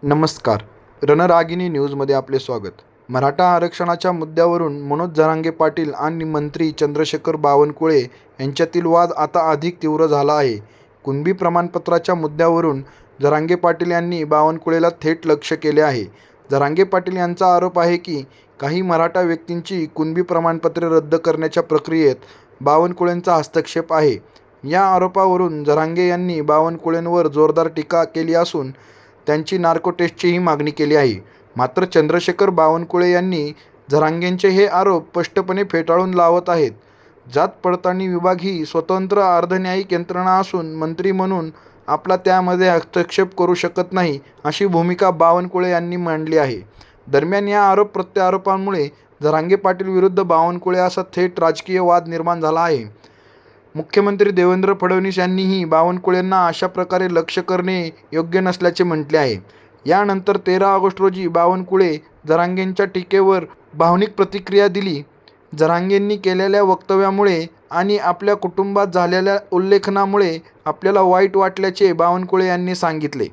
नमस्कार. रणरागिणी न्यूजमध्ये आपले स्वागत. मराठा आरक्षणाच्या मुद्द्यावरून मनोज जरांगे पाटील आणि मंत्री चंद्रशेखर बावनकुळे यांच्यातील वाद आता अधिक तीव्र झाला आहे. कुणबी प्रमाणपत्राच्या मुद्द्यावरून जरांगे पाटील यांनी बावनकुळेला थेट लक्ष्य केले आहे. जरांगे पाटील यांचा आरोप आहे की काही मराठा व्यक्तींची कुणबी प्रमाणपत्रे रद्द करण्याच्या प्रक्रियेत बावनकुळेंचा हस्तक्षेप आहे. या आरोपावरून जरांगे यांनी बावनकुळेंवर जोरदार टीका केली असून त्यांची नार्को टेस्टचीही मागणी केली आहे. मात्र चंद्रशेखर बावनकुळे यांनी जरांगेंचे हे आरोप स्पष्टपणे फेटाळून लावत आहेत. जात पडताळणी विभाग ही स्वतंत्र अर्धन्यायिक यंत्रणा असून मंत्री म्हणून आपला त्यामध्ये हस्तक्षेप करू शकत नाही, अशी भूमिका बावनकुळे यांनी मांडली आहे. दरम्यान या आरोप प्रत्यारोपांमुळे जरांगे पाटील विरुद्ध बावनकुळे असा थेट राजकीय वाद निर्माण झाला आहे. मुख्यमंत्री देवेंद्र फडणवीस यांनीही बावनकुळेंना अशा प्रकारे लक्ष्य करणे योग्य नसल्याचे म्हटले आहे. यानंतर 13 ऑगस्ट रोजी बावनकुळे जरांगेंच्या टीकेवर भावनिक प्रतिक्रिया दिली. जरांगेंनी केलेल्या वक्तव्यामुळे आणि आपल्या कुटुंबात झालेल्या उल्लेखनामुळे आपल्याला वाईट वाटल्याचे बावनकुळे यांनी सांगितले.